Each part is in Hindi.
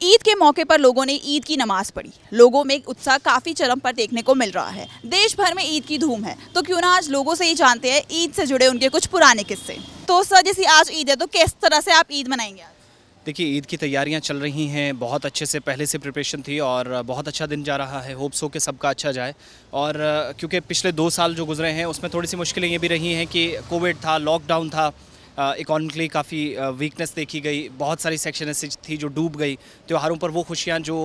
ईद के मौके पर लोगों ने ईद की नमाज पढ़ी। लोगों में उत्साह काफ़ी चरम पर देखने को मिल रहा है। देश भर में ईद की धूम है, तो क्यों ना आज लोगों से ही जानते हैं ईद से जुड़े उनके कुछ पुराने किस्से। तो सर, जैसे आज ईद है तो किस तरह से आप ईद मनाएंगे आज? देखिए, ईद की तैयारियां चल रही हैं, बहुत अच्छे से पहले से प्रिपरेशन थी और बहुत अच्छा दिन जा रहा है। होप्स हो कि सबका अच्छा जाए। और क्योंकि पिछले 2 साल जो गुजरे हैं उसमें थोड़ी सी मुश्किलें ये भी रही हैं कि कोविड था, लॉकडाउन था, इकोनॉमिकली काफ़ी वीकनेस देखी गई, बहुत सारी सेक्शन ऐसी थी जो डूब गई। त्योहारों पर वो खुशियाँ जो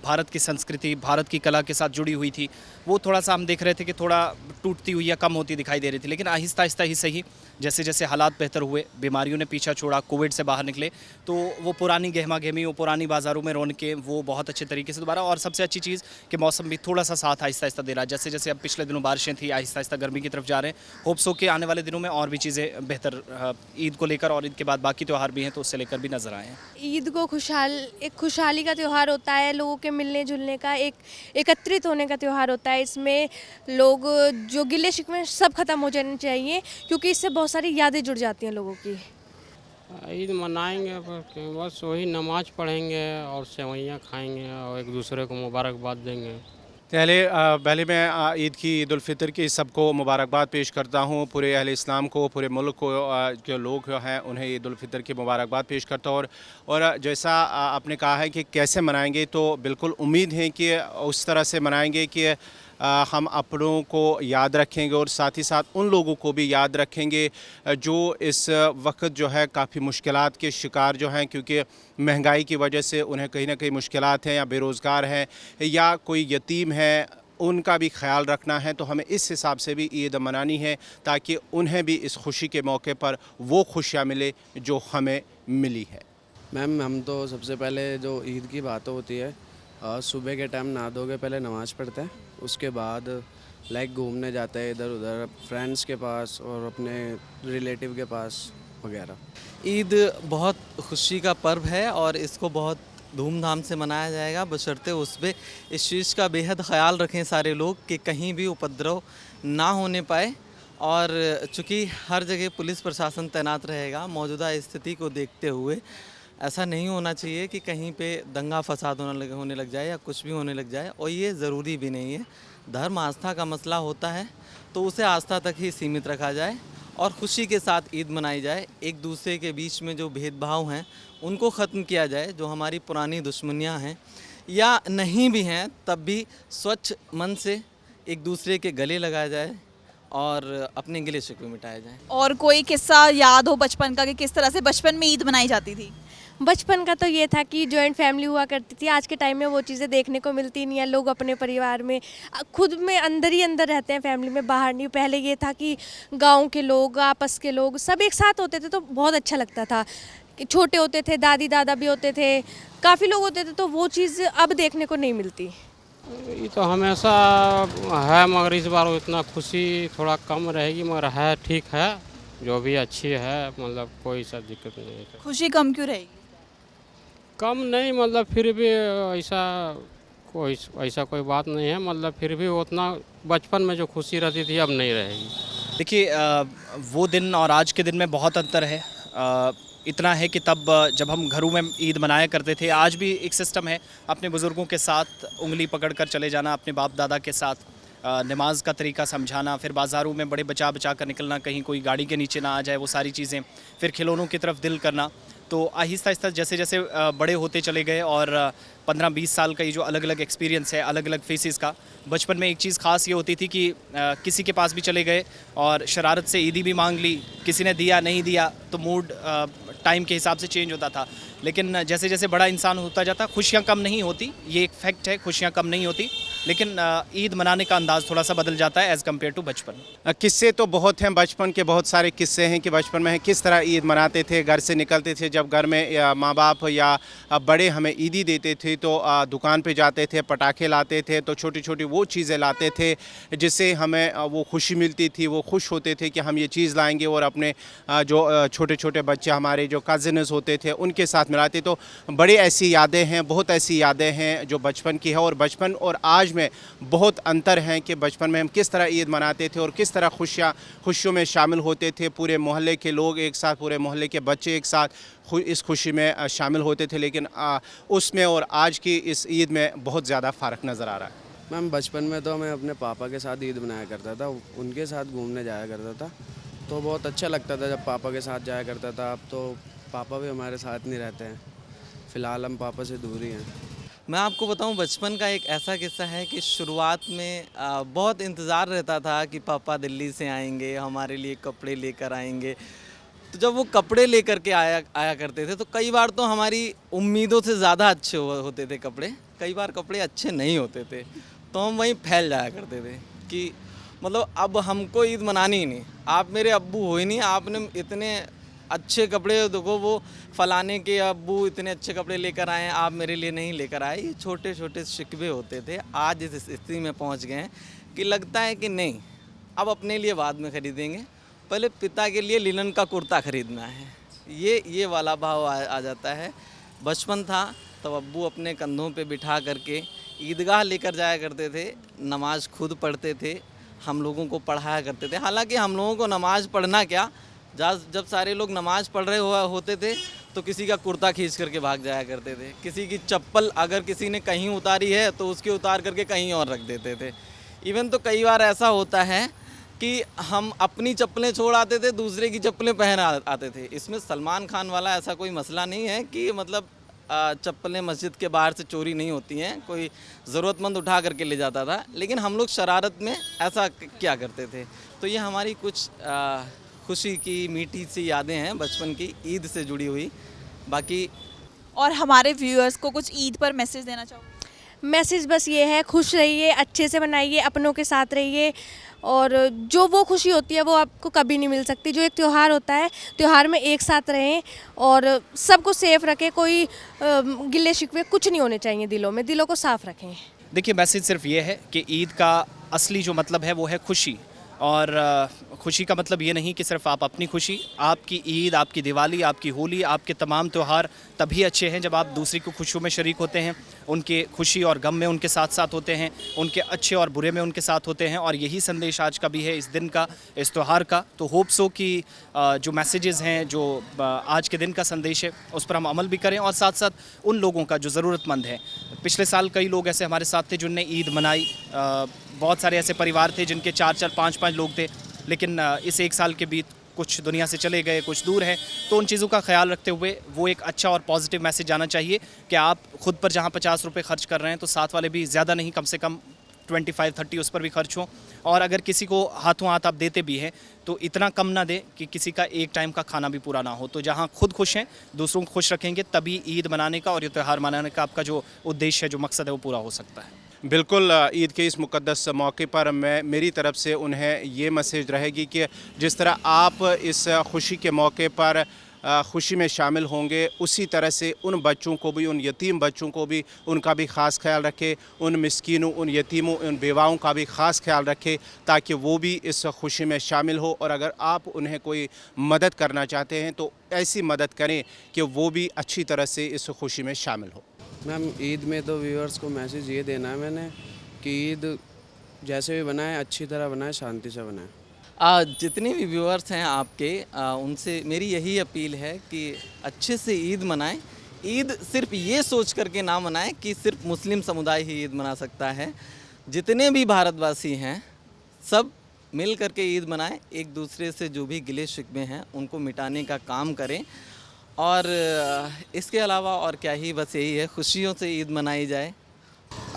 भारत की संस्कृति, भारत की कला के साथ जुड़ी हुई थी, वो थोड़ा सा हम देख रहे थे कि थोड़ा टूटती हुई या कम होती दिखाई दे रही थी। लेकिन आहिस्ता आहिस्ता ही सही, जैसे जैसे हालात बेहतर हुए, बीमारियों ने पीछा छोड़ा, कोविड से बाहर निकले, तो वो पुरानी गहमा गहमी, वो पुरानी बाज़ारों में रौनकें, वो बहुत अच्छे तरीके से दोबारा। और सबसे अच्छी चीज़ कि मौसम भी थोड़ा सा साथ आहिस्ता आहिस्ता दे रहा है। जैसे जैसे अब पिछले दिनों बारिशें थी, आहिस्ता आहिस्ता गर्मी की तरफ जा रहे हैं। होप्स हो कि आने वाले दिनों में और भी चीज़ें बेहतर ईद को लेकर और ईद के बाद बाकी त्यौहार भी हैं तो उससे लेकर भी नजर आए हैं। ईद को एक खुशहाली का त्यौहार होता है, लोगों के मिलने जुलने का, एक एकत्रित होने का त्यौहार होता है। इसमें लोग जो गिले शिकवे सब खत्म हो जाने चाहिए, क्योंकि इससे बहुत सारी यादें जुड़ जाती हैं लोगों की। ईद मनाएंगे बस वही नमाज पढ़ेंगे और सेवइयाँ खाएंगे और एक दूसरे को मुबारकबाद देंगे। पहले मैं ईद की ईद उल फितर की सबको मुबारकबाद पेश करता हूँ। पूरे अहले इस्लाम को, पूरे मुल्क को, जो लोग हैं उन्हें ईद उल फितर की मुबारकबाद पेश करता हूँ। और जैसा आपने कहा है कि कैसे मनाएंगे, तो बिल्कुल उम्मीद है कि उस तरह से मनाएंगे कि हम अपनों को याद रखेंगे और साथ ही साथ उन लोगों को भी याद रखेंगे जो इस वक्त जो है काफ़ी मुश्किलात के शिकार जो हैं, क्योंकि महंगाई की वजह से उन्हें कहीं ना कहीं मुश्किलात हैं, या बेरोज़गार हैं, या कोई यतीम है, उनका भी ख्याल रखना है। तो हमें इस हिसाब से भी ईद मनानी है ताकि उन्हें भी इस खुशी के मौके पर वो खुशियाँ मिले जो हमें मिली है। मैम, हम तो सबसे पहले जो ईद की बात होती है, सुबह के टाइम नहा धो के पहले नमाज़ पढ़ते हैं, उसके बाद घूमने जाते हैं इधर उधर फ्रेंड्स के पास और अपने रिलेटिव के पास वगैरह। ईद बहुत खुशी का पर्व है और इसको बहुत धूमधाम से मनाया जाएगा, बशर्ते उस पर इस चीज़ का बेहद ख्याल रखें सारे लोग कि कहीं भी उपद्रव ना होने पाए। और चूँकि हर जगह पुलिस प्रशासन तैनात रहेगा, मौजूदा स्थिति को देखते हुए ऐसा नहीं होना चाहिए कि कहीं पे दंगा फसाद होने लग जाए या कुछ भी होने लग जाए, और ये ज़रूरी भी नहीं है। धर्म आस्था का मसला होता है तो उसे आस्था तक ही सीमित रखा जाए और खुशी के साथ ईद मनाई जाए। एक दूसरे के बीच में जो भेदभाव हैं उनको ख़त्म किया जाए। जो हमारी पुरानी दुश्मनियां हैं या नहीं भी हैं, तब भी स्वच्छ मन से एक दूसरे के गले लगाया जाए और अपने गिले शिकवे मिटाए जाएँ। और कोई किस्सा याद हो बचपन का कि किस तरह से बचपन में ईद मनाई जाती थी? बचपन का तो ये था कि जॉइंट फैमिली हुआ करती थी। आज के टाइम में वो चीज़ें देखने को मिलती नहीं है। लोग अपने परिवार में खुद में अंदर ही अंदर रहते हैं, फैमिली में बाहर नहीं। पहले ये था कि गांव के लोग, आपस के लोग सब एक साथ होते थे तो बहुत अच्छा लगता था। कि छोटे होते थे, दादी दादा भी होते थे, काफ़ी लोग होते थे, तो वो चीज़ अब देखने को नहीं मिलती। ये तो हमेशा है, मगर इस बार इतना खुशी थोड़ा कम रहेगी, मगर है ठीक है, जो भी अच्छी है, मतलब कोई सा दिक्कत नहीं है। खुशी कम क्यों रहेगी? कम नहीं, मतलब फिर भी ऐसा कोई बात नहीं है, मतलब फिर भी उतना बचपन में जो खुशी रहती थी अब नहीं रहेगी। देखिए, वो दिन और आज के दिन में बहुत अंतर है। इतना है कि तब जब हम घरों में ईद मनाया करते थे, आज भी एक सिस्टम है अपने बुज़ुर्गों के साथ उंगली पकड़कर चले जाना, अपने बाप दादा के साथ नमाज का तरीका समझाना, फिर बाज़ारों में बड़े बचा बचा कर निकलना, कहीं कोई गाड़ी के नीचे ना आ जाए, वो सारी चीज़ें, फिर खिलौनों की तरफ दिल करना। तो आहिस्ता आहिस्ता जैसे जैसे बड़े होते चले गए और 15-20 साल का ये जो अलग अलग एक्सपीरियंस है, अलग अलग फेसेस का। बचपन में एक चीज़ ख़ास ये होती थी कि किसी के पास भी चले गए और शरारत से ईदी भी मांग ली, किसी ने दिया नहीं दिया तो मूड टाइम के हिसाब से चेंज होता था। लेकिन जैसे जैसे बड़ा इंसान होता जाता, खुशियाँ कम नहीं होती, ये एक फैक्ट है, खुशियाँ कम नहीं होती, लेकिन ईद मनाने का अंदाज़ थोड़ा सा बदल जाता है एज़ कम्पेयर टू बचपन। किस्से तो बहुत हैं, बचपन के बहुत सारे किस्से हैं कि बचपन में किस तरह ईद मनाते थे। घर से निकलते थे, जब घर में माँ बाप या बड़े हमें ईदी देते थे तो दुकान पे जाते थे, पटाखे लाते थे, तो छोटी छोटी वो चीज़ें लाते थे जिससे हमें वो खुशी मिलती थी। वो खुश होते थे कि हम ये चीज़ लाएंगे और अपने जो छोटे छोटे बच्चे हमारे जो कज़न्स होते थे उनके साथ मिलाते। तो बड़ी ऐसी यादें हैं, बहुत ऐसी यादें हैं जो बचपन की है, और बचपन और आज में बहुत अंतर हैं कि बचपन में हम किस तरह ईद मनाते थे और किस तरह खुशियों में शामिल होते थे। पूरे मोहल्ले के लोग एक साथ, पूरे मोहल्ले के बच्चे एक साथ इस खुशी में शामिल होते थे। लेकिन उसमें और आज की इस ईद में बहुत ज़्यादा फ़र्क नज़र आ रहा है। मैम बचपन में तो मैं अपने पापा के साथ ईद मनाया करता था, उनके साथ घूमने जाया करता था, तो बहुत अच्छा लगता था जब पापा के साथ जाया करता था। अब तो पापा भी हमारे साथ नहीं रहते हैं, फ़िलहाल हम पापा से दूर ही हैं। मैं आपको बताऊं, बचपन का एक ऐसा किस्सा है कि शुरुआत में बहुत इंतज़ार रहता था कि पापा दिल्ली से आएंगे, हमारे लिए कपड़े लेकर आएंगे। तो जब वो कपड़े लेकर के आया करते थे तो कई बार तो हमारी उम्मीदों से ज़्यादा अच्छे होते थे कपड़े, कई बार कपड़े अच्छे नहीं होते थे, तो हम वहीं फैल जाया करते थे कि मतलब अब हमको ईद मनानी ही नहीं, आप मेरे अब्बू हो ही नहीं, आपने इतने अच्छे कपड़े, देखो वो फलाने के अब्बू इतने अच्छे कपड़े लेकर आए हैं, आप मेरे लिए नहीं लेकर आए। ये छोटे छोटे शिकवे होते थे। आज इस स्थिति में पहुंच गए हैं कि लगता है कि नहीं, अब अपने लिए बाद में ख़रीदेंगे, पहले पिता के लिए लिनन का कुर्ता ख़रीदना है। ये वाला भाव आ जाता है। बचपन था तब अब्बू अपने कंधों पे बिठा करके ईदगाह लेकर जाया करते थे, नमाज़ खुद पढ़ते थे, हम लोगों को पढ़ाया करते थे। हालांकि हम लोगों को नमाज़ पढ़ना क्या, जब सारे लोग नमाज़ पढ़ रहे होते थे तो किसी का कुर्ता खींच करके भाग जाया करते थे। किसी की चप्पल अगर किसी ने कहीं उतारी है तो उसकी उतार करके कहीं और रख देते थे। इवन तो कई बार ऐसा होता है कि हम अपनी चप्पलें छोड़ आते थे, दूसरे की चप्पलें पहन आते थे। इसमें सलमान खान वाला ऐसा कोई मसला नहीं है कि मतलब चप्पलें मस्जिद के बाहर से चोरी नहीं होती हैं, कोई ज़रूरतमंद उठा करके ले जाता था, लेकिन हम लोग शरारत में ऐसा क्या करते थे। तो ये हमारी कुछ खुशी की मीठी सी यादें हैं बचपन की, ईद से जुड़ी हुई। बाकी और हमारे व्यूअर्स को कुछ ईद पर मैसेज देना चाहोगे? मैसेज बस ये है, खुश रहिए, अच्छे से मनाइए, अपनों के साथ रहिए, और जो वो खुशी होती है वो आपको कभी नहीं मिल सकती। जो एक त्यौहार होता है, त्यौहार में एक साथ रहें और सबको सेफ रखें, कोई गिले शिकवे कुछ नहीं होने चाहिए दिलों में, दिलों को साफ रखें। देखिए, मैसेज सिर्फ ये है कि ईद का असली जो मतलब है वो है खुशी। और खुशी का मतलब ये नहीं कि सिर्फ आप अपनी खुशी, आपकी ईद, आपकी दिवाली, आपकी होली, आपके तमाम त्यौहार तभी अच्छे हैं जब आप दूसरी को खुशियों में शरीक होते हैं, उनके खुशी और गम में उनके साथ साथ होते हैं, उनके अच्छे और बुरे में उनके साथ होते हैं। और यही संदेश आज का भी है, इस दिन का, इस त्यौहार का। तो होप सो कि जो मैसेजेस हैं, जो आज के दिन का संदेश है, उस पर हम अमल भी करें। और साथ साथ उन लोगों का जो ज़रूरतमंद है, पिछले साल कई लोग ऐसे हमारे साथ थे जिनने ईद मनाई, बहुत सारे ऐसे परिवार थे जिनके 4-4, 5-5 लोग थे, लेकिन इस एक साल के बीत कुछ दुनिया से चले गए, कुछ दूर हैं। तो उन चीज़ों का ख्याल रखते हुए वो एक अच्छा और पॉजिटिव मैसेज आना चाहिए कि आप खुद पर जहाँ 50 रुपये खर्च कर रहे हैं तो साथ वाले भी ज़्यादा नहीं, कम से कम 25-30 उस पर भी खर्च हो। और अगर किसी को हाथों हाथ आप देते भी हैं तो इतना कम ना दें कि किसी का एक टाइम का खाना भी पूरा ना हो। तो जहाँ खुद खुश हैं, दूसरों को खुश रखेंगे, तभी ईद मनाने का और ये त्यौहार मनाने का आपका जो उद्देश्य है, जो मकसद है, वो पूरा हो सकता है। बिल्कुल, ईद के इस मुक़द्दस मौके पर मेरी तरफ से उन्हें ये मैसेज रहेगी कि जिस तरह आप इस खुशी के मौके पर खुशी में शामिल होंगे, उसी तरह से उन बच्चों को भी, उन यतीम बच्चों को भी, उनका भी ख़ास ख्याल रखें, उन मिस्कीनों, उन यतीमों, उन बेवाओं का भी ख़ास ख्याल रखें, ताकि वो भी इस खुशी में शामिल हो। और अगर आप उन्हें कोई मदद करना चाहते हैं तो ऐसी मदद करें कि वो भी अच्छी तरह से इस खुशी में शामिल हो। मैम ईद में तो व्यूअर्स को मैसेज ये देना है मैंने कि ईद जैसे भी बनाए अच्छी तरह बनाए, शांति से बनाए। जितने भी व्यूअर्स हैं आपके, उनसे मेरी यही अपील है कि अच्छे से ईद मनाएं। ईद सिर्फ ये सोच करके ना मनाएं कि सिर्फ मुस्लिम समुदाय ही ईद मना सकता है। जितने भी भारतवासी हैं सब मिल करके ईद मनाएं, एक दूसरे से जो भी गिले शिकवे हैं उनको मिटाने का काम करें। और इसके अलावा और क्या ही, बस यही है, खुशियों से ईद मनाई जाए।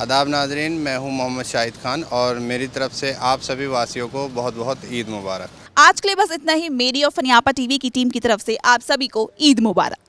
आदाब नाजरीन, मैं हूं मोहम्मद शाहिद खान और मेरी तरफ से आप सभी वासियों को बहुत बहुत ईद मुबारक। आज के लिए बस इतना ही। मेरी और फनियापा टीवी की टीम की तरफ से आप सभी को ईद मुबारक।